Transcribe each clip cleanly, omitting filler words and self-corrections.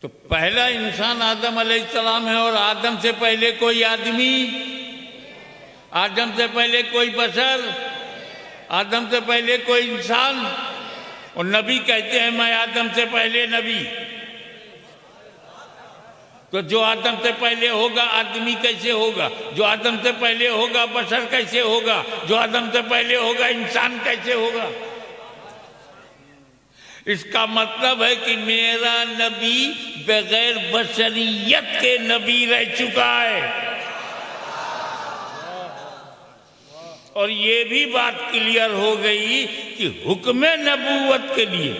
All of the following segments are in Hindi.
तो पहला इंसान आदम अलैहिस्सलाम है, और आदम से पहले कोई आदमी, आदम से पहले कोई बशर, आदम से पहले कोई इंसान। और नबी कहते हैं मैं आदम से पहले नबी। तो जो आदम से पहले होगा आदमी कैसे होगा? जो आदम से पहले होगा बशर कैसे होगा? जो आदम से पहले होगा इंसान कैसे होगा? इसका मतलब है कि मेरा नबी बगैर बशरियत के नबी रह चुका है। और ये भी बात क्लियर हो गई कि हुक्म नबूवत के लिए,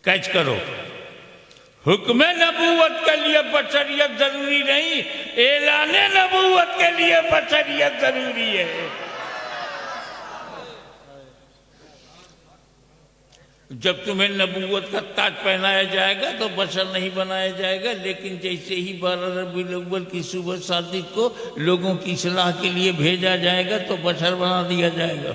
कैच करो, हुक्म नबूवत के लिए बशरियत जरूरी नहीं, ऐलान नबूवत के लिए बशरियत जरूरी है। जब तुम्हें नबूवत का ताज पहनाया जाएगा तो बशर नहीं बनाया जाएगा, लेकिन जैसे ही 12 रबीउल अव्वल की सुबह सादिक को लोगों की इस्लाह के लिए भेजा जाएगा तो बशर बना दिया जाएगा।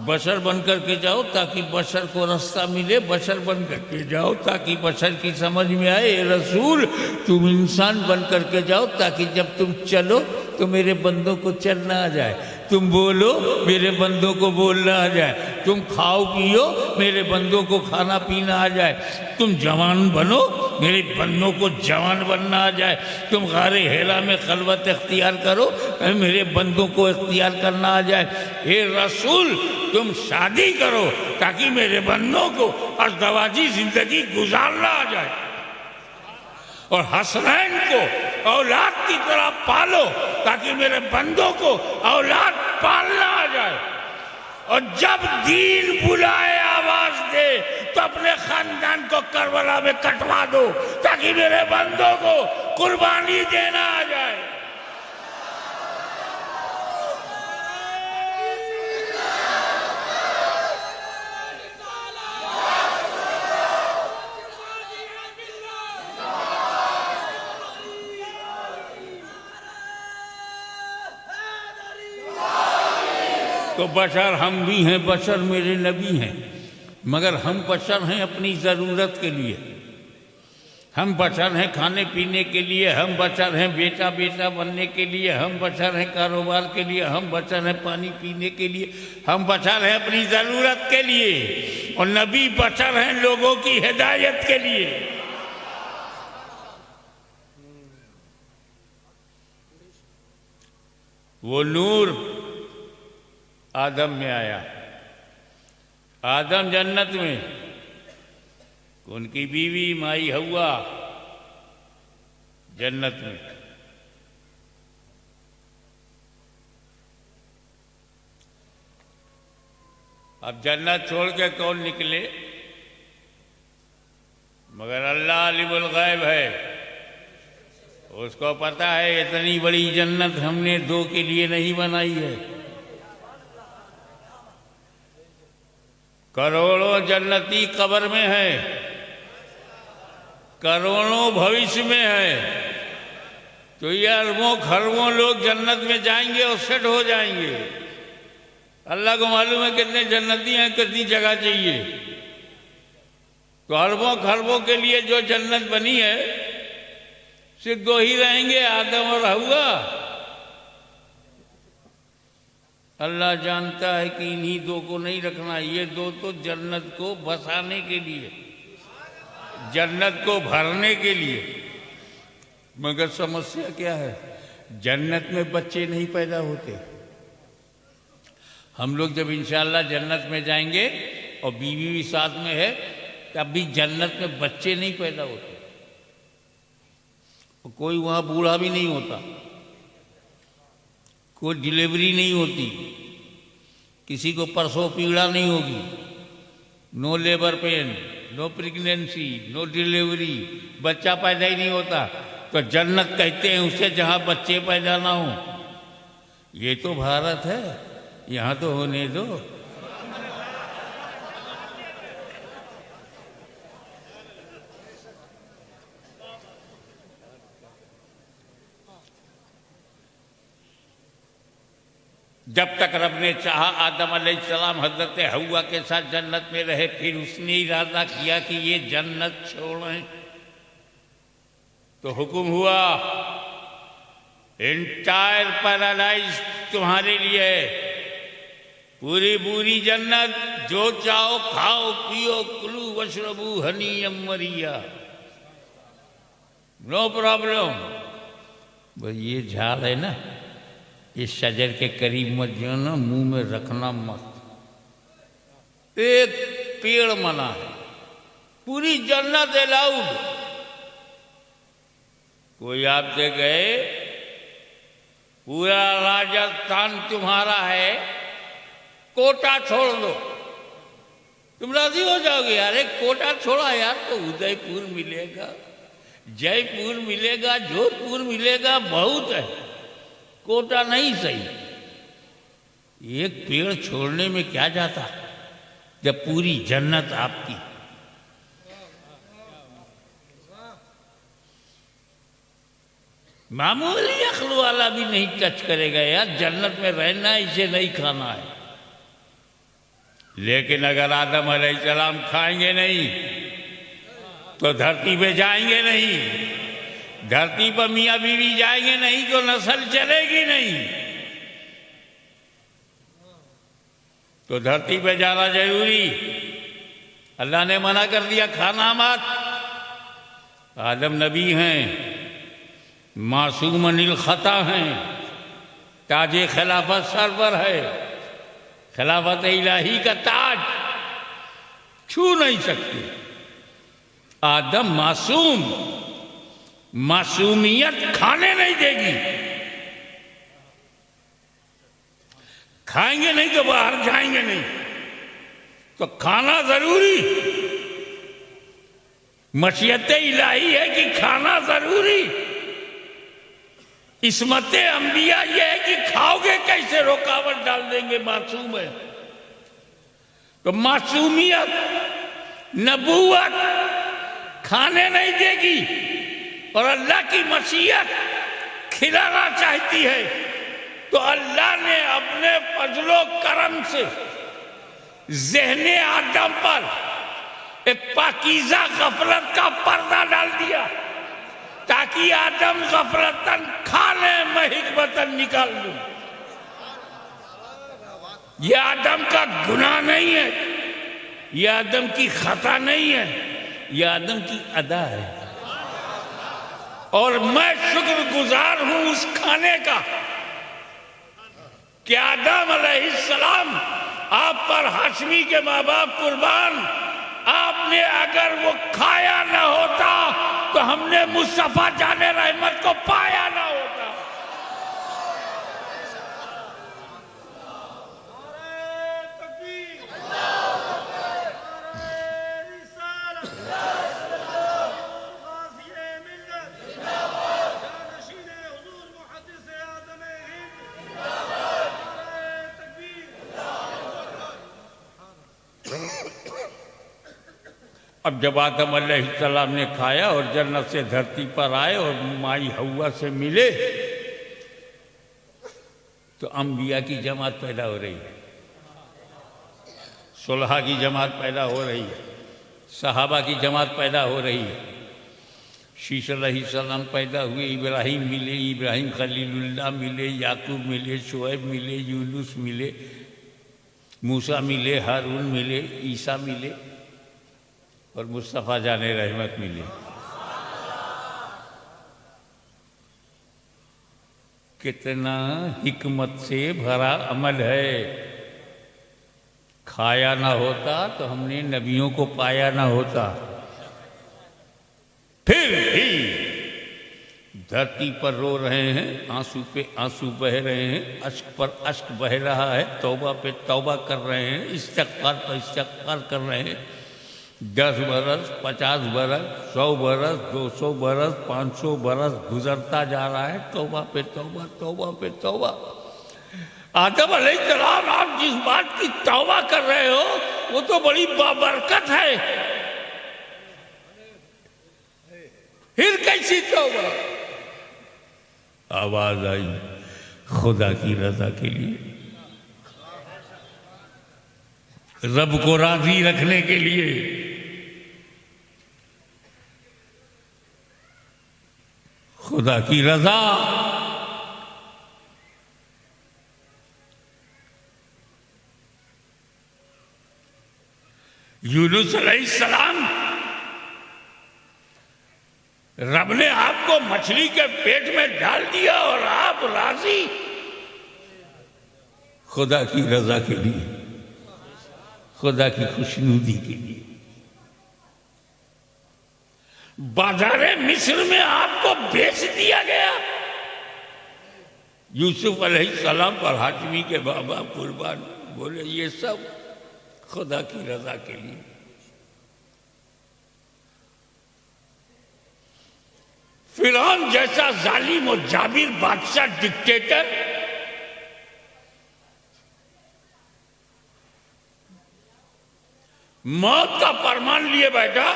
बशर बन करके जाओ ताकि बशर को रास्ता मिले, बशर बन करके जाओ ताकि बशर की समझ में आए। ए रसूल, तुम इंसान बन करके जाओ ताकि जब तुम चलो तो मेरे बंदों को चलना आ जाए, तुम बोलो मेरे बंदों को बोलना आ जाए, तुम खाओ पियो मेरे बंदों को खाना पीना आ जाए, तुम जवान बनो मेरे बंदों को जवान बनना आ जाए, तुम गारे हेरा में खलवत इख्तियार करो मेरे बंदों को इख्तियार करना आ जाए। हे रसूल, तुम शादी करो ताकि मेरे बंदों को अज़दवाजी जिंदगी गुजारना आ जाए, और हसनैन को औलाद की तरह पालो ताकि मेरे बंदों को औलाद पालना आ जाए। और जब दीन बुलाए आवाज दे तो अपने खानदान को करबला में कटवा दो ताकि मेरे बंदों को कुर्बानी देना आ जाए। तो बशर हम भी हैं, बशर मेरे नबी हैं, मगर हम बशर हैं अपनी ज़रूरत के लिए, हम बशर हैं खाने पीने के लिए, हम बशर हैं बेटा बेटा बनने के लिए, हम बशर हैं कारोबार के लिए, हम बशर हैं पानी पीने के लिए, हम बशर हैं अपनी ज़रूरत के लिए। और नबी बशर हैं लोगों की हिदायत के लिए। वो नूर आदम में आया, आदम जन्नत में, उनकी बीवी माई हव्वा जन्नत में। अब जन्नत छोड़ के कौन निकले? मगर अल्लाह अलीमुल गैब है, उसको पता है इतनी बड़ी जन्नत हमने दो के लिए नहीं बनाई है। करोड़ों जन्नती कब्र में है, करोड़ों भविष्य में है, तो ये अरबों खरबों लोग जन्नत में जाएंगे और सेट हो जाएंगे। अल्लाह को मालूम है कितने जन्नती हैं, कितनी जगह चाहिए। तो अरबों खरबों के लिए जो जन्नत बनी है सिर्फ दो ही रहेंगे, आदम और हव्वा। अल्लाह जानता है कि इन्हीं दो को नहीं रखना, ये दो तो जन्नत को बसाने के लिए, जन्नत को भरने के लिए। मगर समस्या क्या है? जन्नत में बच्चे नहीं पैदा होते। हम लोग जब इंशाअल्लाह जन्नत में जाएंगे और बीवी भी साथ में है, तब भी जन्नत में बच्चे नहीं पैदा होते, कोई वहाँ बूढ़ा भी नहीं होता, कोई डिलीवरी नहीं होती, किसी को प्रसव पीड़ा नहीं होगी, no labour pain, no pregnancy, no delivery, बच्चा पैदा ही नहीं होता। तो जन्नत कहते हैं उसे जहाँ बच्चे पैदा ना हो। ये तो भारत है, यहाँ तो होने दो। जब तक रब ने चाहा आदम अलैहिस्सलाम हजरत हव्वा के साथ जन्नत में रहे, फिर उसने इरादा किया कि ये जन्नत छोड़ें, तो हुक्म हुआ एंटायर पैराडाइज तुम्हारे लिए, पूरी पूरी जन्नत, जो चाहो खाओ पियो, कुलू वशरबू हनीयम मरिया, नो प्रॉब्लम। बस ये झाड़ है ना, इस शजर के करीब मत जो ना, मुंह में रखना मत। एक पेड़ मना है, पूरी जन्नत अलाउड। कोई आपसे गए पूरा राजस्थान तुम्हारा है, कोटा छोड़ दो, तुम राजी हो जाओगे? यार कोटा छोड़ा यार तो उदयपुर मिलेगा, जयपुर मिलेगा, जोधपुर मिलेगा, बहुत है, कोटा नहीं सही। एक पेड़ छोड़ने में क्या जाता जब पूरी जन्नत आपकी। मामूली अक्ल वाला भी नहीं टच करेगा यार, जन्नत में रहना है, इसे नहीं खाना है। लेकिन अगर आदम अलैहिस्सलाम खाएंगे नहीं तो धरती पे जाएंगे नहीं, धरती पर मियाँ बीवी जाएंगे नहीं तो नस्ल चलेगी नहीं। तो धरती पे जाना जरूरी, अल्लाह ने मना कर दिया खाना मत। आदम नबी हैं, मासूम अनिल खता हैं, ताजे खिलाफत सर पर है, खिलाफत इलाही का ताज छू नहीं सकते। आदम मासूम, मासूमियत खाने नहीं देगी। खाएंगे नहीं तो बाहर जाएंगे नहीं, तो खाना जरूरी। मशीयत इलाही है कि खाना जरूरी। इस्मत अंबिया यह है कि खाओगे कैसे, रुकावट डाल देंगे, मासूम है। तो मासूमियत, नबूवत खाने नहीं देगी, और अल्लाह की मशीयत खिलाना चाहती है। तो अल्लाह ने अपने फजलो करम से ज़हने आदम पर एक पाकीज़ा गफलत का पर्दा डाल दिया, ताकि आदम गफलतन खा ले, मैं हिकमतन निकाल लूं। यह आदम का गुनाह नहीं है, यह आदम की खता नहीं है, यह आदम की अदा है। और मैं शुक्रगुजार हूं उस खाने का कि आदम अलैहिस्सलाम आप पर हाशमी के माँ बाप कुर्बान, आपने अगर वो खाया ना होता तो हमने मुस्तफा जाने रहमत को पाया ना होता। अब जब आदम अलैहिस्सलाम ने खाया और जन्नत से धरती पर आए और माई हव्वा से मिले, तो अंबिया की जमात पैदा हो रही है, सुलहा की जमात पैदा हो रही है, सहाबा की जमात पैदा हो रही है। शीश अलैहिस्सलाम पैदा हुए, इब्राहिम मिले, इब्राहिम खलीलुल्लाह मिले, याकूब मिले, शुएब मिले, यूनुस मिले, मूसा मिले, हारून मिले, ईसा मिले, और मुस्तफ़ा जाने रहमत मिली। कितना हिकमत से भरा अमल है। खाया ना होता तो हमने नबियों को पाया ना होता। फिर भी धरती पर रो रहे हैं, आंसू पे आंसू बह रहे हैं, अश्क पर अश्क बह रहा है, तौबा पे तौबा कर रहे हैं, इस्तग़फ़ार पर इस्तग़फ़ार कर रहे हैं। 10 बरस, 50 बरस, 100 बरस, 200 बरस, 500 बरस गुजरता जा रहा है, तौबा पे तौबा, तौबा पे तौबा। आदम अलैहिस्सलाम, आप जिस बात की तौबा कर रहे हो वो तो बड़ी बाबरकत है, फिर कैसी तौबा? आवाज आई खुदा की रजा के लिए, रब को राजी रखने के लिए। खुदा की रजा। यूनुस अलैहिस्सलाम, रब ने आपको मछली के पेट में डाल दिया और आप राजी खुदा की रजा के लिए, खुदा की खुशनुदी के लिए। बाजारे मिस्र में आपको बेच दिया गया। यूसुफ अलैहिस्सलाम पर हाशमी के बाबा कुर्बान बोले ये सब खुदा की रजा के लिए। फिरौन जैसा जालिम और जाबिर बादशाह डिक्टेटर मौत का फरमान लिए बैठा,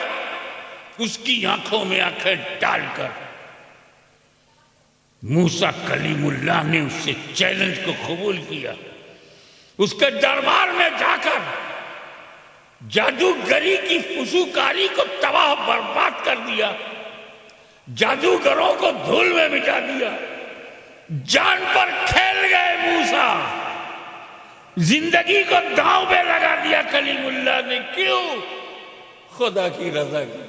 उसकी आंखों में आंखें डालकर मूसा कलीमुल्लाह ने उससे चैलेंज को कबूल किया। उसके दरबार में जाकर जादूगरी की फुसूकारी को तबाह बर्बाद कर दिया, जादूगरों को धूल में मिटा दिया। जान पर खेल गए मूसा, जिंदगी को दांव में लगा दिया कलीमुल्लाह ने। क्यों? खुदा की रजा की।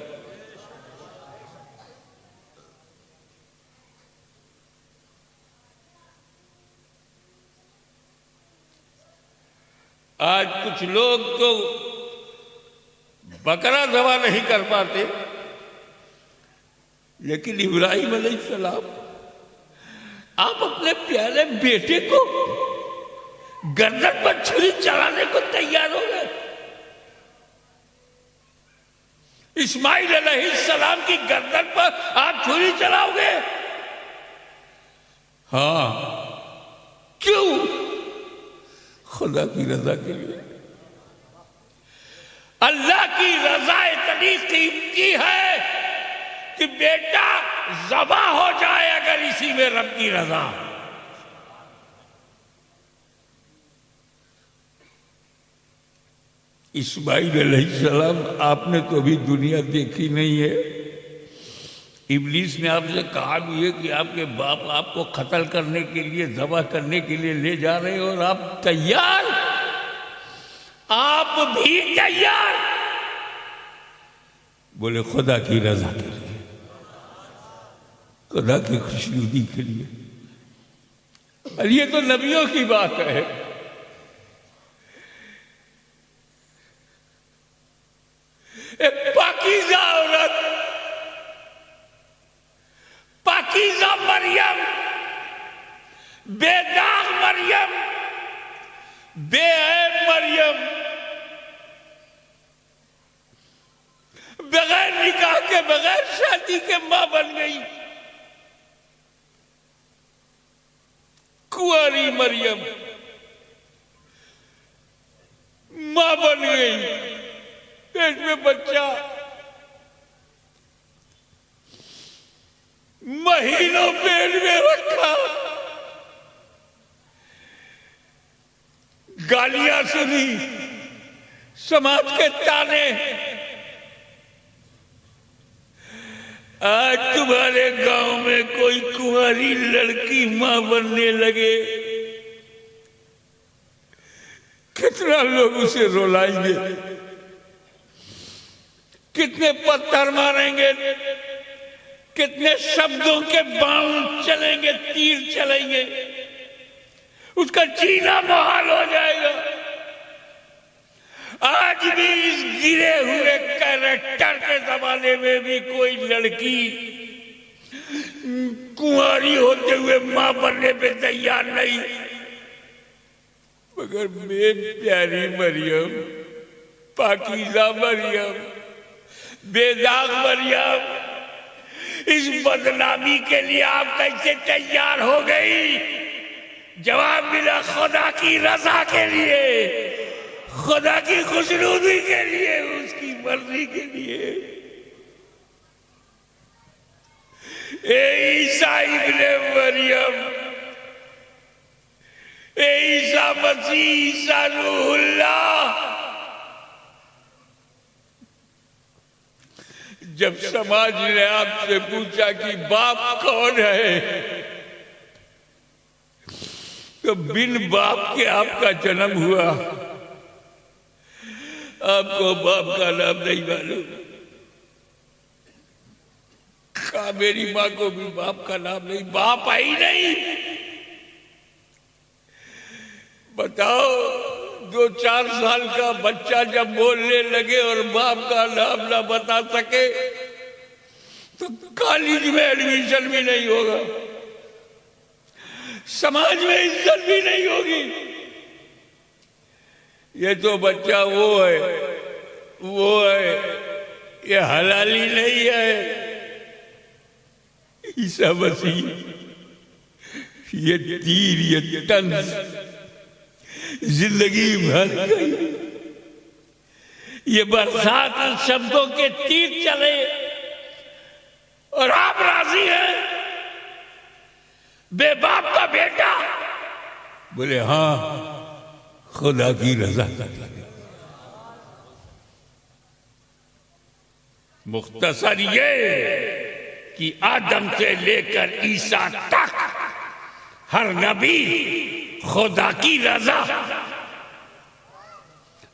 आज कुछ लोग तो बकरा ज़बह नहीं कर पाते, लेकिन इब्राहिम अलैहिस्सलाम, आप अपने प्यारे बेटे को गर्दन पर छुरी चलाने को तैयार हो गए। इस्माइल अलैहिस्सलाम की गर्दन पर आप छुरी चलाओगे? हाँ, क्यों? खुदा की रजा के लिए। अल्लाह की रजा इतनी कीमती है कि बेटा ज़बा हो जाए अगर इसी में रब की रजा। इस्माइल अलैहिस्सलाम, आपने तो अभी दुनिया देखी नहीं है। इब्लीस ने आपसे कहा भी है कि आपके बाप आपको कत्ल करने के लिए, ज़बह करने के लिए ले जा रहे हैं और आप तैयार, आप भी तैयार। बोले खुदा की रजा के लिए, खुदा की खुशनुदी के लिए। और ये तो नबियों की बात है। एक पाकीज़ा औरत, पाकीज़ा मरियम, बेदाग मरियम, बेऐब मरियम, बगैर निकाह के, बगैर शादी के मां बन गई। कुंवारी मरियम मां बन गई, पेट में बच्चा, महीनों पेट में रखा, गालियां सुनी, समाज के ताने। आज तुम्हारे गांव में कोई कुंवारी लड़की मां बनने लगे, कितना लोग उसे रुलाएंगे, कितने पत्थर मारेंगे, कितने शब्दों के बाण चलेंगे, तीर चलेंगे, उसका जीना मुहाल हो जाएगा। आज भी इस गिरे हुए कैरेक्टर के जमाने में भी कोई लड़की कुंवारी होते हुए मां बनने पे तैयार नहीं। मगर मेरी प्यारी मरियम, पाकीज़ा मरियम, बेदाग मरियम, इस बदनामी के लिए आप कैसे तैयार हो गई? जवाब मिला खुदा की रजा के लिए, खुदा की खुशनुदी के लिए, उसकी मर्जी के लिए। ए ईसा इब्ने मरियम, ए ईसा मसीह, ईसा रूहुल्लाह, जब समाज ने आपसे पूछा कि बाप कौन है, तो बिन बाप के आपका जन्म हुआ, आपको बाप का नाम नहीं मालूम। कहा मेरी माँ को भी बाप का नाम नहीं, बाप आई नहीं। बताओ, 2-4 साल का बच्चा जब बोलने लगे और बाप का नाम ना बता सके तो कॉलेज में एडमिशन भी नहीं होगा, समाज में इज्जत भी नहीं होगी। ये तो बच्चा वो है, ये हलाली नहीं है। ईसा मसीह ये तीर, ये तंज जिंदगी भर गई। ये बरसात शब्दों के तीर चले और आप राजी हैं? बेबाप का बेटा बोले हाँ, खुदा की रजा कर लगे। मुख्तसर ये कि आदम से लेकर ईसा तक हर नबी खुदा की रजा।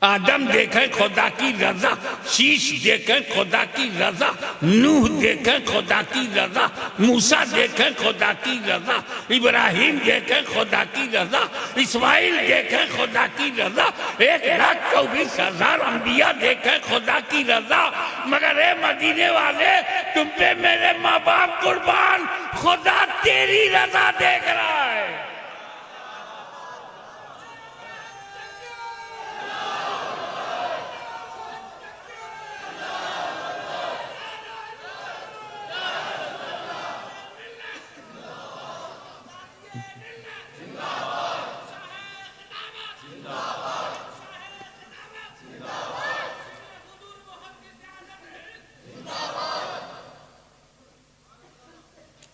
आदम देखे खुदा की रजा, शीश देखे खुदा की रजा, नूह देखे खुदा की रजा, मूसा देखे खुदा की रजा, इब्राहिम देखे खुदा की रजा, इस्माइल देखे खुदा की रजा, 1,24,000 अंबिया देखे खुदा की रजा। मगर ए मदीने वाले, तुम पे मेरे माँ बाप कुर्बान, खुदा तेरी रजा देख रहा है।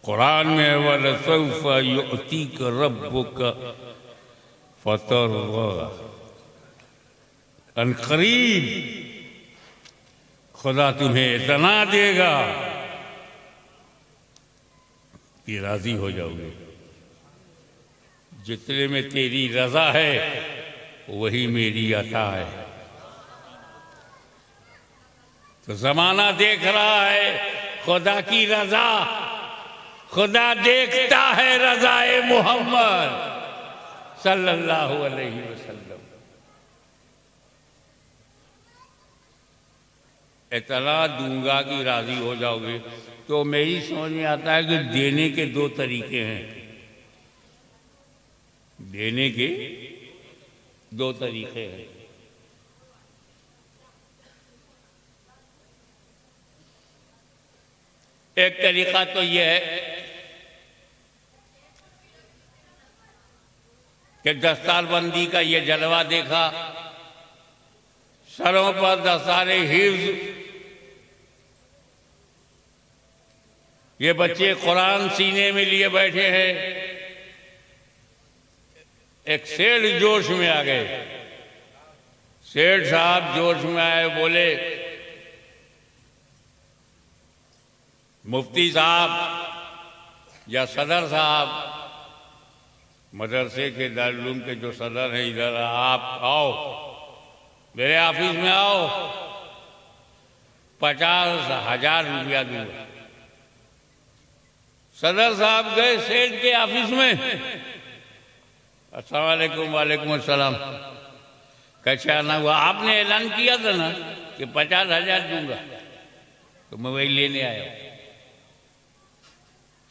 कुरान में वलसौफा युअतीक रब्बुका फतरदा, अनकरीब खुदा तुम्हें इतना देगा कि राजी हो जाओगे। जितने में तेरी रजा है वही मेरी अता है। तो जमाना देख रहा है खुदा की रजा, खुदा देखता है रज़ाए मोहम्मद सल्लल्लाहु अलैहि वसल्लम। इतना दूंगा कि राजी हो जाओगे। तो मेरी समझ में आता है कि देने के 2 तरीके हैं। देने के 2 तरीके हैं। एक तरीका तो यह है कि दस्तारबंदी का ये जलवा देखा, सरों पर दस्तारे हिफ्ज, ये बच्चे कुरान सीने में लिए बैठे हैं। एक सेठ जोश में आ गए। सेठ साहब जोश में आए, बोले मुफ्ती साहब या सदर साहब, मदरसे के दारुल के जो सदर हैं, इधर आप आओ, मेरे ऑफिस में आओ, 50,000 रुपया दूंगा। सदर साहब गए सेठ के ऑफिस में। अस्सलाम वालेकुम। वालेकुम अस्सलाम। कैसा ना हुआ? आपने ऐलान किया था ना कि 50,000 दूंगा, तो मैं वही लेने आया।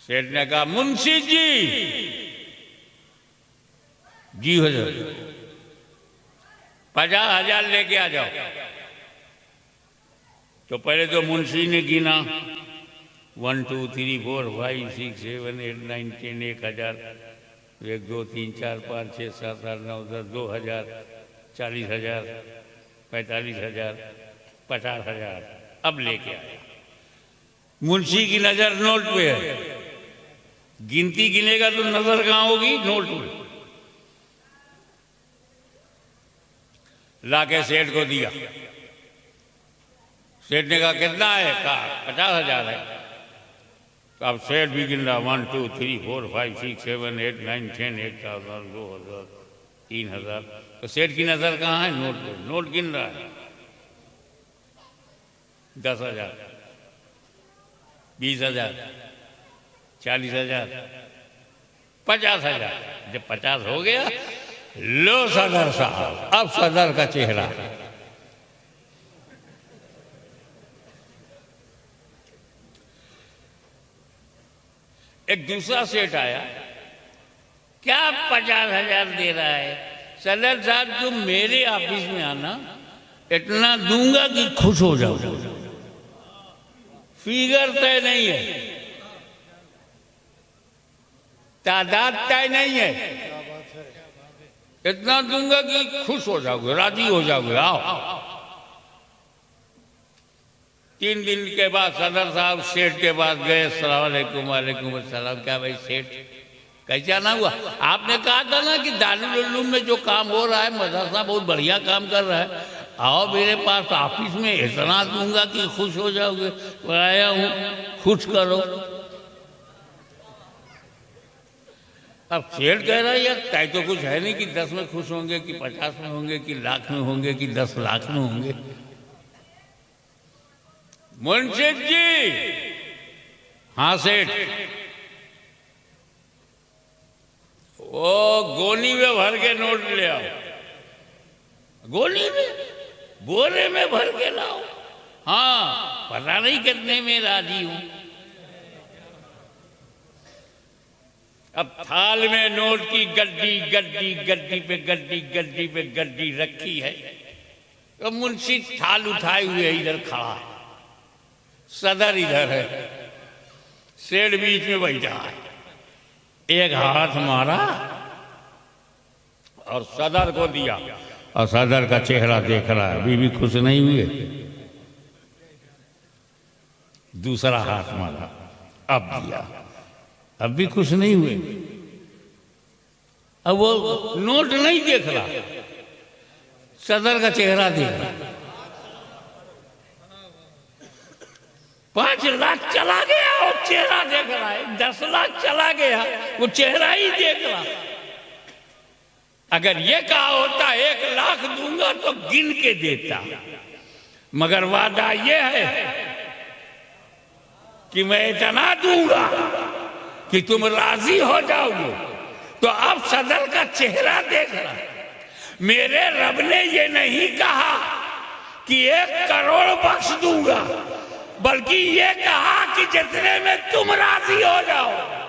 सेठ ने कहा मुंशी जी हुजूर 50,000 लेके आ जाओ। तो पहले तो मुंशी ने गिना 1 2 3 4 5 6 7 8 9 10 1,000, 1 2 3 4 5 6 7 8 9 10 2,000 40,000 45,000 50,000 अब लेके आया। मुंशी की नजर नोट पे है, गिनती गिनेगा तो नजर कहाँ होगी? नोट में। लाके सेठ को दिया। सेठ ने कहा कितना है? कहा 50,000 है। तो अब सेठ भी गिन रहा, 1 2 3 4 5 6 7 8 9 10 1,000 2,000 3,000। तो सेठ की नजर कहाँ है? नोट पे। नोट गिन रहा है। 10,000 20,000 40,000 50,000। जब 50 हो गया, लो सदर साहब, अब सदर का चेहरा। एक दूसरा सेठ आया, क्या 50,000 दे रहा है? सदर साहब तुम मेरे ऑफिस में आना, इतना दूंगा कि खुश हो जाओ। फिगर तय नहीं है, तादाद तय नहीं है, इतना दूंगा कि खुश हो जाओगे, राजी हो जाओगे, आओ। 3 दिन के बाद सदर साहब सेठ के पास गए। अस्सलाम वालेकुम। वालेकुम अस्सलाम। क्या भाई सेठ, कैसा ना हुआ? आपने कहा था ना कि दारुल उलूम में जो काम हो रहा है, मदरसा बहुत बढ़िया काम कर रहा है, आओ मेरे पास ऑफिस में, इतना दूंगा कि खुश हो जाओगे। आया हूँ, खुश करो। अब सेठ कह रहा है यार तय तो कुछ है नहीं कि 10 में खुश होंगे कि 50 में होंगे कि लाख में होंगे कि 10 लाख में होंगे। मुंशी जी। हाँ सेठ। वो गोनी में भर के नोट ले आओ। गोनी में? बोरे में भर के लाओ। हाँ, पता नहीं कितने में राजी हूं। अब थाल में नोट की गड्डी गड्डी गड्डी पे गड्डी गड्डी पे गड्डी रखी है। तो मुंशी थाल उठाए हुए इधर खड़ा है, सदर इधर है, सेठ बीच में बैठा है। एक हाथ मारा और सदर को दिया, और सदर का चेहरा देख रहा है, अभी भी खुश नहीं हुए। दूसरा हाथ मारा, अब दिया, अब भी खुश नहीं हुए। अब वो नोट नहीं देख रहा, सदर का चेहरा देख रहा। 5 लाख चला गया, वो चेहरा देख रहा है। 10 लाख चला गया, वो चेहरा ही देख रहा। अगर ये कहा होता 1 लाख दूंगा तो गिन के देता, मगर वादा ये है कि मैं इतना दूंगा कि तुम राजी हो जाओगे। तो अब सदर का चेहरा देख रहा। मेरे रब ने ये नहीं कहा कि 1 करोड़ बख्श दूंगा, बल्कि ये कहा कि जितने में तुम राजी हो जाओ।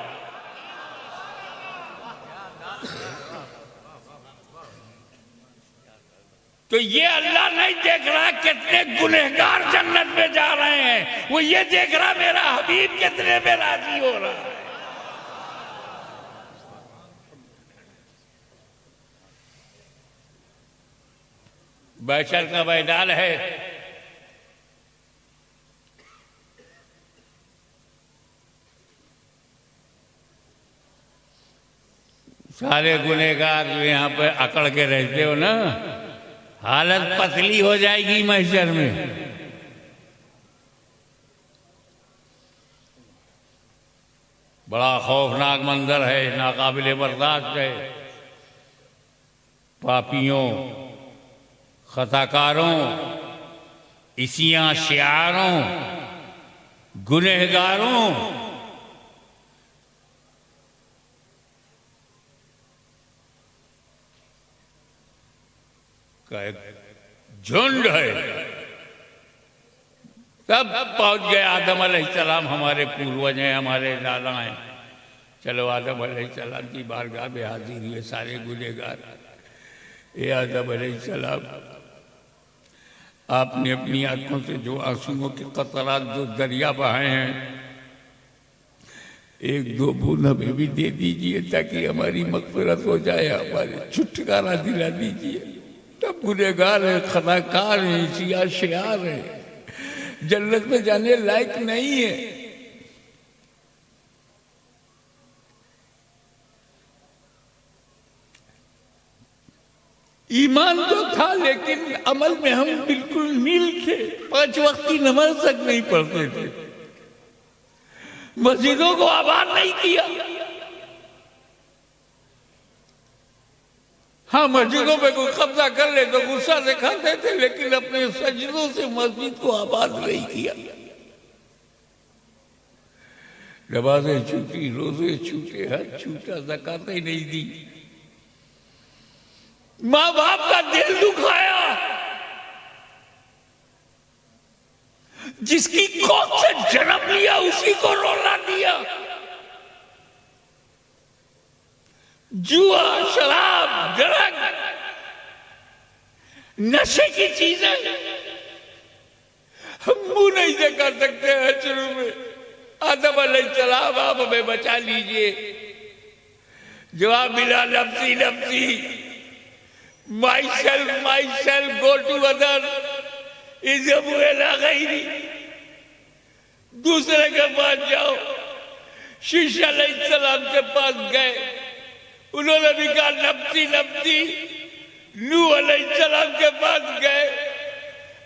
तो ये अल्लाह नहीं देख रहा कितने गुनहगार जन्नत में जा रहे हैं, वो ये देख रहा मेरा हबीब कितने में राजी हो रहा है। बैशर का मैदान है। सारे गुनहगार जो यहाँ पे अकड़ के रहते हो ना, हालत पतली हो जाएगी महशर में। बड़ा खौफनाक मंजर है, नाकाबिले बर्दाश्त है। पापियों, खताकारों, इसियां शियारों, गुनहगारों का एक झुंड है। तब पहुंच गए आदम अलैहिस्सलाम, हमारे पूर्वज हैं, हमारे दादा हैं। चलो आदम अलैहिस्सलाम की बारगाह में हाजिर हुए सारे गुनहगार। ए आदम अलैहिस्सलाम, आपने अपनी आंखों से जो आंसुओं के कतरात जो दरिया बहाए हैं, 1-2 बूंद हमें भी दे दीजिए ताकि हमारी मग़फ़िरत हो जाए, हमारे छुटकारा दिला दीजिए। तब गुनहगार है, खताकार है, सियार शियार है, जन्नत में जाने लायक नहीं है। ईमान तो था लेकिन अमल में हम बिल्कुल नील थे। 5 वक्त की नमाज तक नहीं पढ़ते थे, मस्जिदों को आबाद नहीं किया। हाँ, मस्जिदों पे कोई कब्जा कर ले तो गुस्सा दिखाते थे, लेकिन अपने सजदों से मस्जिद को आबाद नहीं किया। नमाजें छूटी, रोजे छूटे, हज छूटा, ज़कातें नहीं दी, माँ बाप का दिल दुखाया, जिसकी कोख से जन्म लिया उसी को रोला दिया। जुआ, शराब, ड्रग, नशे की चीजें हम मुंह नहीं से कर सकते हैं। शुरू में आदम अलैहिस्सलाम, आप हमें बचा लीजिए, जवाब मिला नफ्सी नफ्सी, my self, go to other, गैरी, दूसरे के पास जाओ। शीश अलैहिस्सलाम के पास गए, उन्होंने भी कहा नफ्सी नफ्सी। नूह अलैहिस्सलाम के पास गए,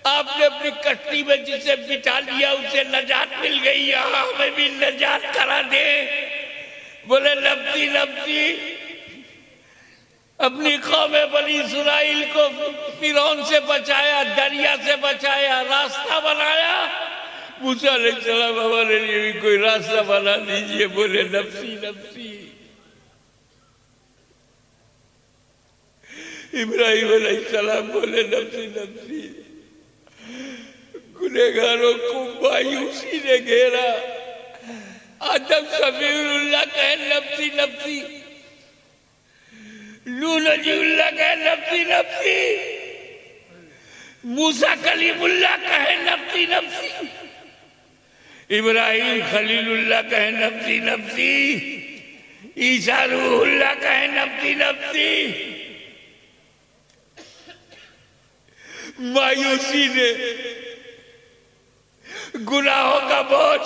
आपने अपनी कश्ती में जिसे बिठा लिया उसे नजात मिल गई, यहाँ हमें भी नजात करा दे। बोले नफ्सी नफ्सी। अपनी कौम बनी इस्राइल को फिरौन से बचाया, दरिया से बचाया, रास्ता बनाया। मूसा अलैहिस्सलाम, हमारे लिए भी कोई रास्ता बना दीजिए। बोले नफ्सी नफ्सी। इब्राहिम अलैहिस्सलाम बोले नफ्सी नफ्सी। गुनहगारों को मायूसी ने घेरा। आदम समीउल्लाह कहे नफ्सी नफ्सी, नूह नजीउल्लाह कहे नफ्सी नफ्सी, मूसा कलीमुल्लाह कहे नफ्सी नफ्सी, इब्राहिम खलीलुल्लाह कहे नफ्सी नफ्सी, ईसा रूहुल्लाह कहे नफ्सी नफ्सी। मायूसी ने गुनाहों का बोझ,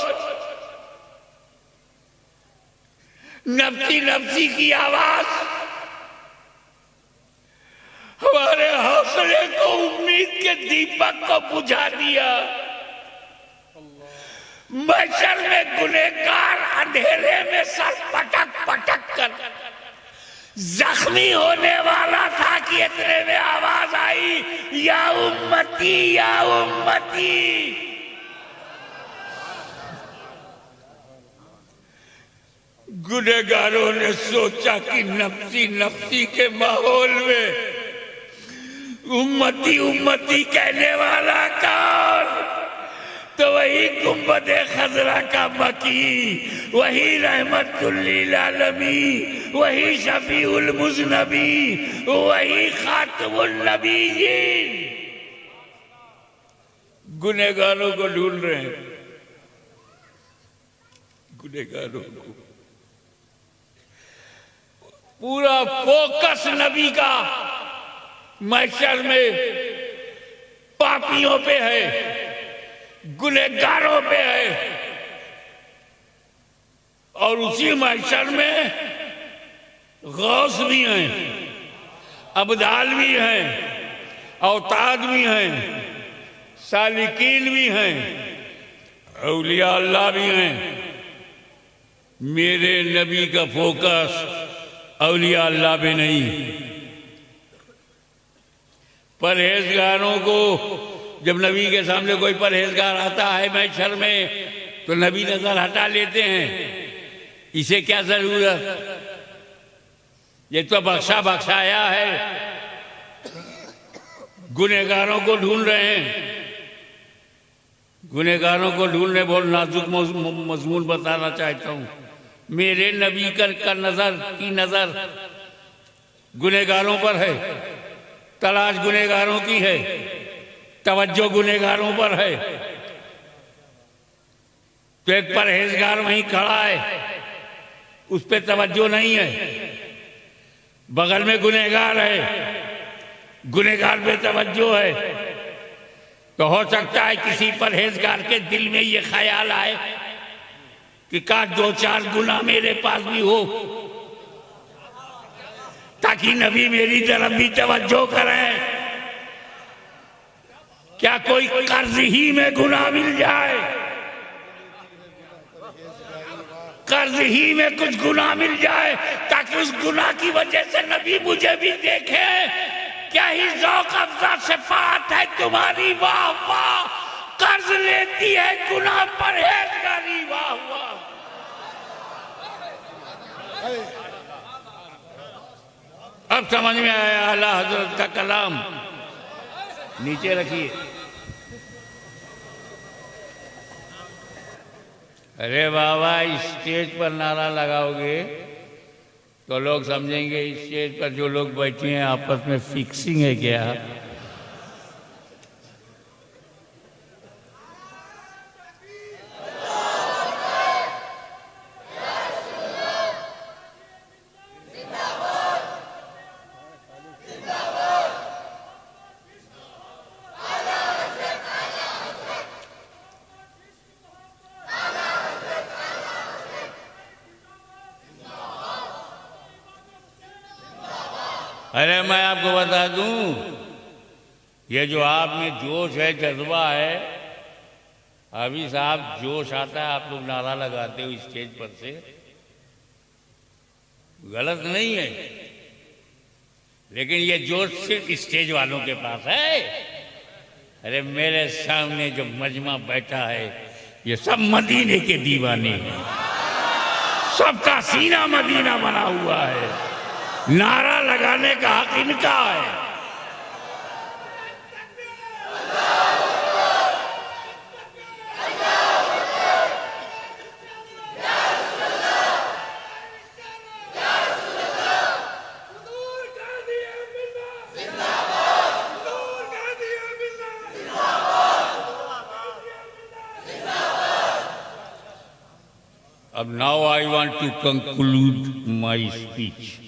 नफ्सी नफ्सी की आवाज हमारे हौसले को, उम्मीद के दीपक को बुझा दिया। महशर में गुनहगार अंधेरे में सर पटक पटक कर जख्मी होने वाला था कि इतने में आवाज आई, या उम्मती या उम्मती। गुनहगारों ने सोचा कि नफ्सी नफ्सी के माहौल में उम्मती उम्मती कहने वाला कौन? तो वही गुंबदे खजरा का मकी, वही रहमतुल लिल आलमीन, वही शफीउल मुज़नबी, वही खातमुन नबीयीन। गुनहगारों को ढूंढ रहे हैं, गुनहगारों को। पूरा फोकस नबी का महशर में पापियों पे है, गुनहगारों पे है। और उसी महशर में गौस भी हैं, अब्दाल भी हैं, औताद भी हैं, सालिकीन भी हैं, औलिया अल्लाह भी हैं। मेरे नबी का फोकस औलिया अल्लाह पे नहीं। परहेजगारों को, जब नबी के सामने कोई परहेजगार आता है महशर में, तो नबी नजर हटा लेते हैं। इसे क्या जरूरत, ये तो बख्शा बख्शाया है। गुनहगारों को ढूंढ रहे हैं, गुनहगारों को ढूंढने बहुत नाजुक मजमून बताना चाहता हूं। मेरे नबी का नजर गुनहगारों पर है, तलाश गुनहगारों की है, तवज्जो गुनहगारों पर है। तो एक परहेजगार वहीं खड़ा है, उस पे तवज्जो नहीं है। बगल में गुनहगार है, गुनहगार पे तवज्जो है। तो हो सकता है किसी परहेजगार के दिल में ये ख्याल आए कि काश 2-4 गुना मेरे पास भी हो, ताकि नबी मेरी तरफ भी तवज्जो करें। क्या कोई कर्ज ही में गुनाह मिल जाए, कर्ज ही में कुछ गुनाह मिल जाए ताकि उस गुनाह की वजह से नबी मुझे भी देखे? क्या ही ज़ौक़ अफ़ज़ा सिफ़ात है तुम्हारी, वाह वाह। कर्ज लेती है गुनाह परहेज़गारी, वाह वाह। अब समझ में आया आला हज़रत का कलाम। नीचे रखिए। अरे बाबा, स्टेज पर नारा लगाओगे तो लोग समझेंगे स्टेज पर जो लोग बैठे हैं आपस में फिक्सिंग है क्या? अरे मैं आपको बता दूं, ये जो आप में जोश है, जज्बा है, अभी साहब जोश आता है, आप लोग नारा लगाते हो स्टेज पर से, गलत नहीं है, लेकिन ये जोश सिर्फ स्टेज वालों के पास है। अरे मेरे सामने जो मजमा बैठा है ये सब मदीने के दीवाने हैं, सबका सीना मदीना बना हुआ है, नारा लगाने का हक इनका है। अब now I want to conclude my speech.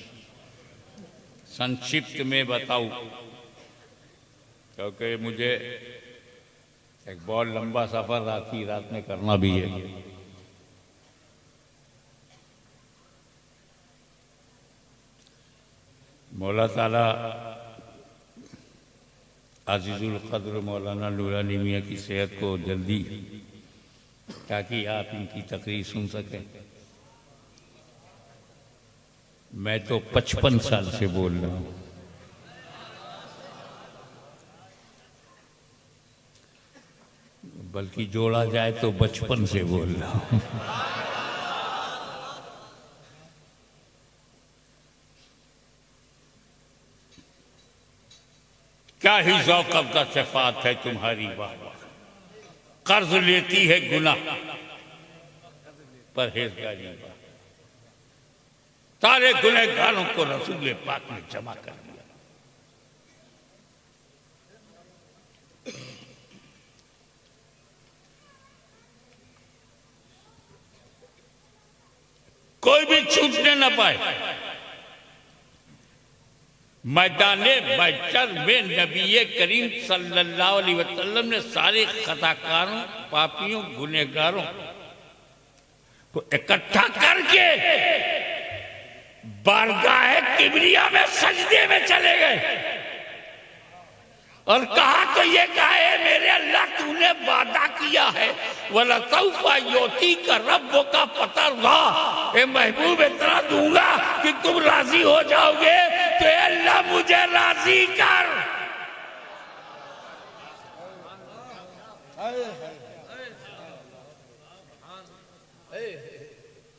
संक्षिप्त में बताऊं, क्योंकि मुझे एक बहुत लंबा सफर रात में करना भी है। मौला ताला अजीजुल कद्र मौलाना नूरानी मियां की सेहत को जल्दी, ताकि आप इनकी तकरीर सुन सकें। मैं तो 55 साल से बोल रहा हूं, बल्कि जोड़ा जाए तो बचपन से बोल रहा हूं। क्या ही ज़ौक़ का सिफ़ात है तुम्हारी, वाह वाह। कर्ज लेती है गुनाह परहेज़गारी, सारे गुनहगारों को रसूल पाक ने जमा कर दिया। कोई भी छूटने न पाए। मैदाने महशर में नबी करीम सल्लल्लाहु अलैहि वसल्लम ने सारे खताकारों, पापियों, गुनहगारों को इकट्ठा करके बारगाह किबरिया में सजदे में चले गए और कहा तो ये कहा है, मेरे अल्लाह तूने वादा किया है वला सौफा योती का रब्बो का पता रहा, ए महबूब इतना दूंगा कि तुम राजी हो जाओगे, तो अल्लाह मुझे राजी कर।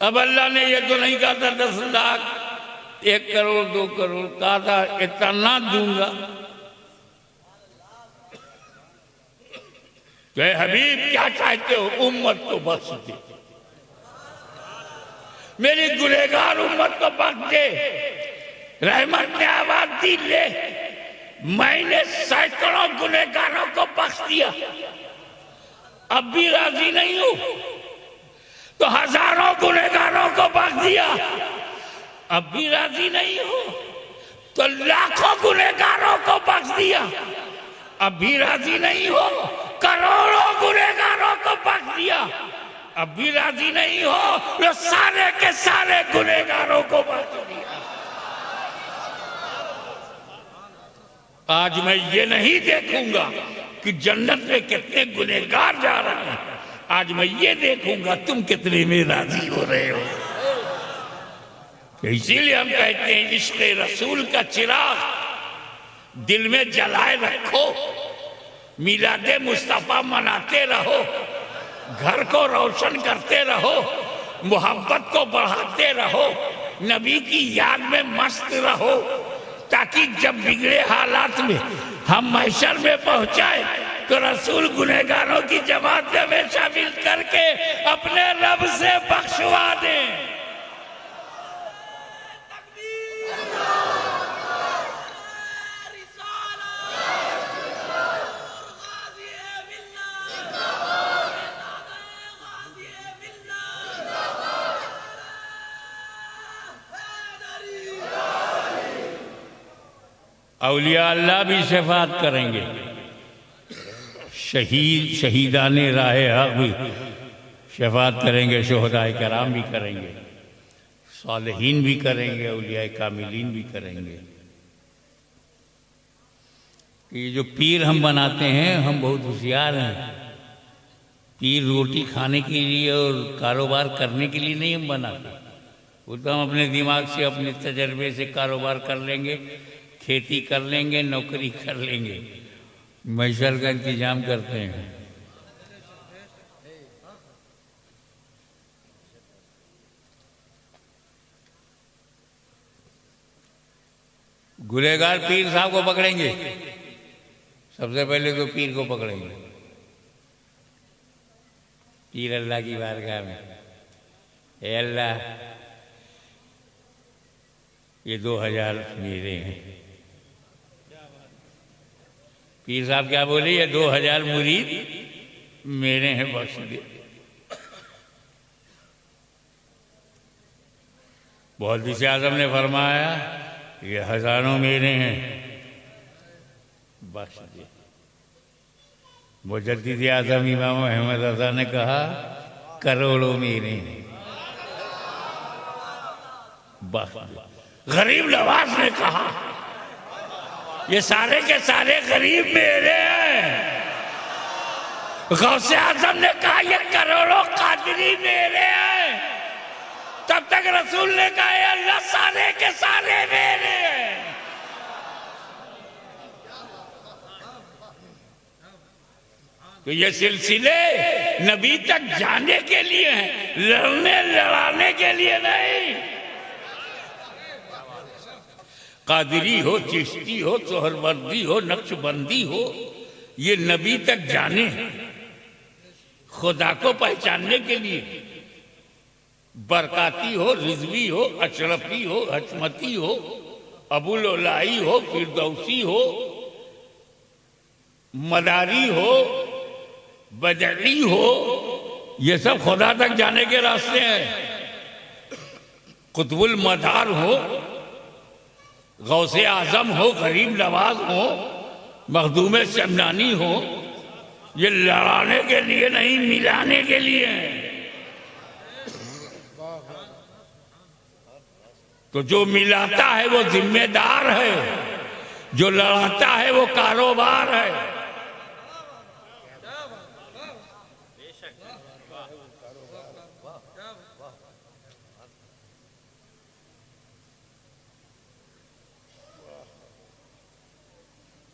अब अल्लाह ने ये तो नहीं कहा था 10 लाख, 1 करोड़, 2 करोड़, कहा था इतना दूंगा। तो हबीब क्या चाहते हो, उम्मत को बख्श दे, मेरी गुनहगार उम्मत को बख्श दे। रहमत ने आवाज दी, ले मैंने सैकड़ों गुनहगारों को बख्श दिया, अब भी राजी नहीं हूं, तो हजारों गुनहगारों को बख्श दिया, अब भी राजी नहीं हो, तो लाखों गुनहगारों को बख्श दिया, अब भी राजी नहीं हो, करोड़ों गुनहगारों को बख्श दिया, अब भी राजी नहीं हो, तो सारे के सारे गुनहगारों को बख्श दिया। आज मैं ये नहीं देखूंगा कि जन्नत में कितने गुनहगार जा रहे हैं, आज मैं ये देखूंगा तुम कितने में राजी हो रहे हो। इसीलिए हम कहते हैं इश्क़ रसूल का चिराग दिल में जलाए रखो, मिलादे मुस्तफा मनाते रहो, घर को रोशन करते रहो, मोहब्बत को बढ़ाते रहो, नबी की याद में मस्त रहो, ताकि जब बिगड़े हालात में हम महशर में पहुंचाए तो रसूल गुनहगारों की जमात में शामिल करके अपने रब से बख्शवा दें। औलिया अल्लाह भी शफात करेंगे, शहीदाने राह हक भी शफात करेंगे, शुहदाए कराम भी करेंगे, सालिहीन भी करेंगे, औलिया कामिलीन भी करेंगे। ये जो पीर हम बनाते हैं, हम बहुत होशियार हैं। पीर रोटी खाने के लिए और कारोबार करने के लिए नहीं हम बनाते, वो तो हम अपने दिमाग से, अपने तजर्बे से कारोबार कर लेंगे, खेती कर लेंगे, नौकरी कर लेंगे, महशर का इंतजाम करते हैं। गुनहगार पीर साहब को पकड़ेंगे, सबसे पहले तो पीर को पकड़ेंगे। पीर अल्लाह की बारगाह में, ए अल्लाह ये 2000 मेरे हैं। पीर साहब क्या बोले, ये 2000 मुरीद मेरे हैं, बख्श दे। मुहद्दिस आज़म ने फरमाया ये हजारों मेरे हैं, बख्श दे। मुजद्दिद आज़म इमाम अहमद रज़ा ने कहा करोड़ों मेरे हैं, बख्श दे। गरीब नवाज ने कहा ये सारे के सारे गरीब मेरे हैं। गौसे आजम ने कहा ये करोड़ों कादरी मेरे हैं। तब तक रसूल ने कहा अल्लाह सारे के सारे मेरे हैं। तो ये सिलसिले नबी तक जाने के लिए हैं, लड़ने लड़ाने के लिए नहीं। कादरी हो, चिश्ती हो, सोहरवर्दी हो, नक्शबंदी हो, ये नबी तक जाने हैं, खुदा को पहचानने के लिए। बरकाती हो, रिजवी हो, अशरफी हो, हचमती हो, अबुल ओलाई हो, फिरदौसी हो, मदारी हो, बदरी हो, ये सब खुदा तक जाने के रास्ते हैं। कुतुबुल मदार हो, गौसे आजम हो, गरीब नवाज हो, मखदूम शमनानी हो, ये लड़ाने के लिए नहीं, मिलाने के लिए है। तो जो मिलाता है वो जिम्मेदार है, जो लड़ाता है वो कारोबार है।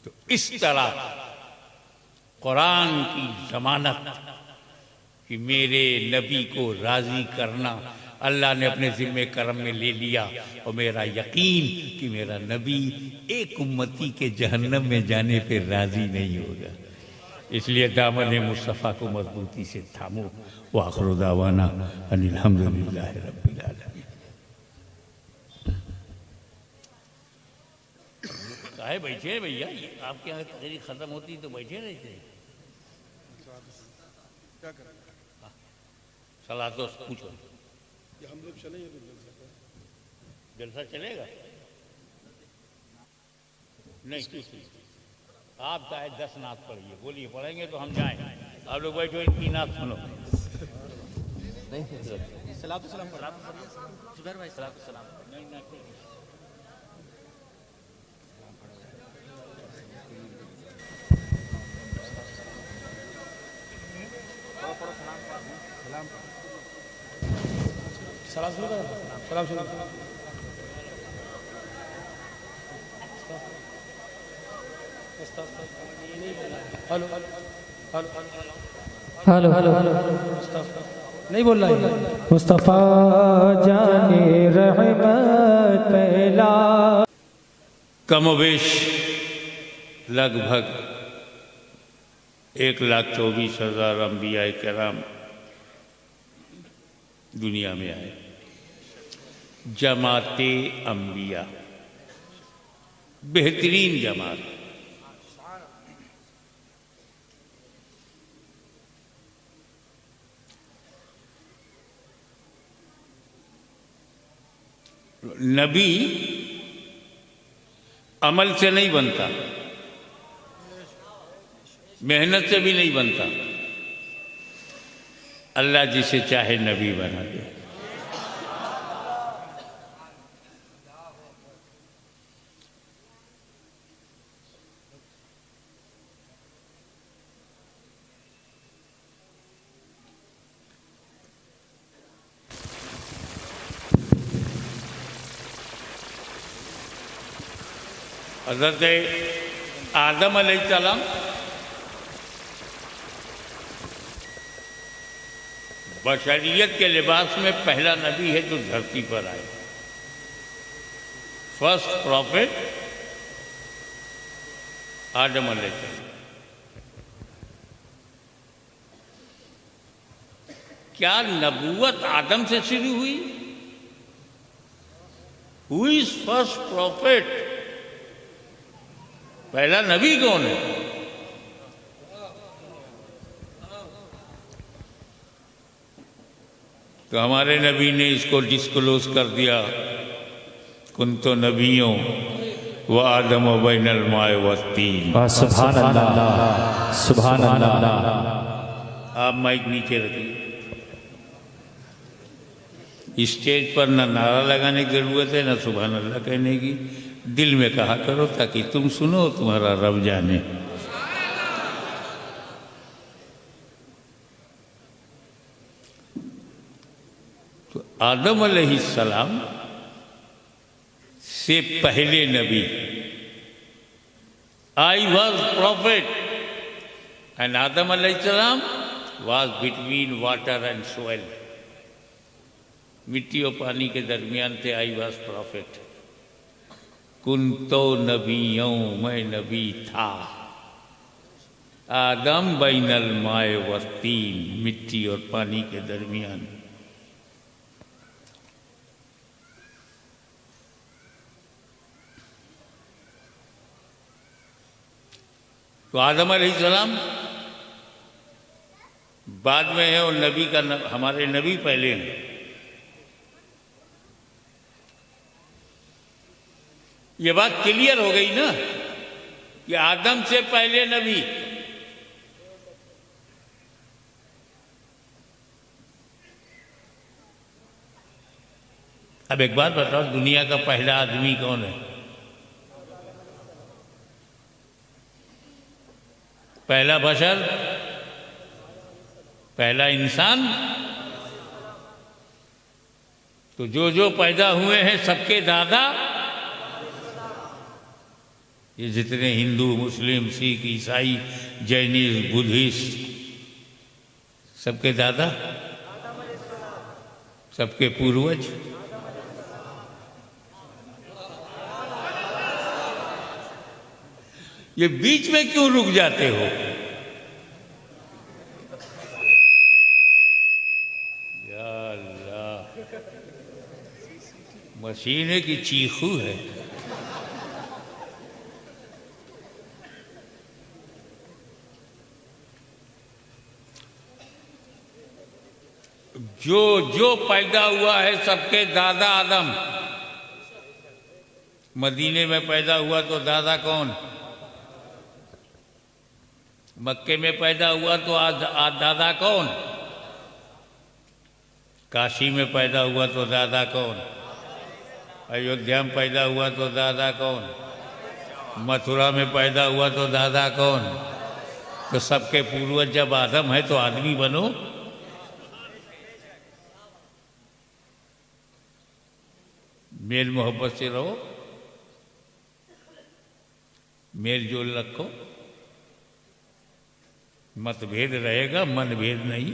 तो इस तरह कुरान की जमानत कि मेरे नबी को राजी करना अल्लाह ने अपने जिम्मे करम में ले लिया, और मेरा यकीन कि मेरा नबी एक उम्मती के जहन्नम में जाने पे राजी नहीं होगा। इसलिए दामन मुस्तफ़ा को मजबूती से थामो। व आखिर दावाना अनिल हम्दुलिल्लाहि रब्बिल आलमीन। काहे बैठे भैया, आपके यहाँ तकरीर खत्म होती तो बैठे रहते। सलाह तो पूछो, हम लोग चलेंगे तो जलसा चलेगा? नहीं, आप चाहे 10 नात पढ़िए, बोलिए पढ़ेंगे तो हम जाएं। आप लोग बैठो, इनकी नात सुनो। सलातो सलाम जुबैर भाई, सलातो सलाम। नहीं सलाम शुरू करो, सलाम शुरू। हेलो हेलो हेलो हेलो नहीं बोल रहा है। मुस्तफ़ा जाने रहमत पहला। कमोबेश लगभग 1,24,000 अंबिया किराम दुनिया में आए। जमाते अंबिया बेहतरीन जमात। नबी अमल से नहीं बनता, मेहनत से भी नहीं बनता। अल्लाह जिसे चाहे नबी बना दे। हज़रत आदम अलैहिस्सलाम बशरियत के लिबास में पहला नबी है जो धरती पर आए। फर्स्ट प्रॉफिट आदम अलैहिस्सलाम। क्या नबूवत आदम से शुरू हुई? Who is first profit? पहला नबी कौन है? तो हमारे नबी ने इसको डिस्क्लोज कर दिया, कुंतो नबियों व आदम बैनल माए व तीन। सुभान अल्लाह, सुभान अल्लाह। आप माइक नीचे रखिए। स्टेज पर न नारा लगाने की जरूरत है, न सुभान अल्लाह कहने की। दिल में कहा करो ताकि तुम सुनो, तुम्हारा रब जाने। तो आदम अलैहिस्सलाम से पहले नबी, आई वॉज प्रॉफिट एंड आदम अलैहिस्सलाम was between water and soil. मिट्टी और पानी के दरमियान थे। I was profit. कुंतो नबियों, मैं नबी था। आदम बैनल माए व तीन, मिट्टी और पानी के दरमियान। तो आदम अलैहिस्सलाम बाद में है और नबी का हमारे नबी पहले हैं। ये बात क्लियर हो गई ना कि आदम से पहले नबी। अब एक बात बताओ, दुनिया का पहला आदमी कौन है? पहला बशर, पहला इंसान। तो जो पैदा हुए हैं सबके दादा, ये जितने हिंदू, मुस्लिम, सिख, ईसाई, जैनिस्ट, बुद्धिस्ट, सबके दादा, सबके पूर्वज। ये बीच में क्यों रुक जाते हो? या अल्लाह, मशीने की चीखू है। जो पैदा हुआ है सबके दादा आदम। मदीने में पैदा हुआ तो दादा कौन? मक्के में पैदा हुआ तो दादा कौन? काशी में पैदा हुआ तो दादा कौन? अयोध्या में पैदा हुआ तो दादा कौन? मथुरा में पैदा हुआ तो दादा कौन? तो सबके पूर्वज जब आदम है तो आदमी बनो। मेल मोहब्बत से रहो, मेल जोल रखो, मतभेद रहेगा, मनभेद नहीं।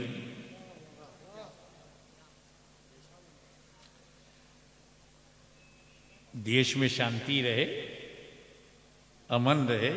देश में शांति रहे, अमन रहे,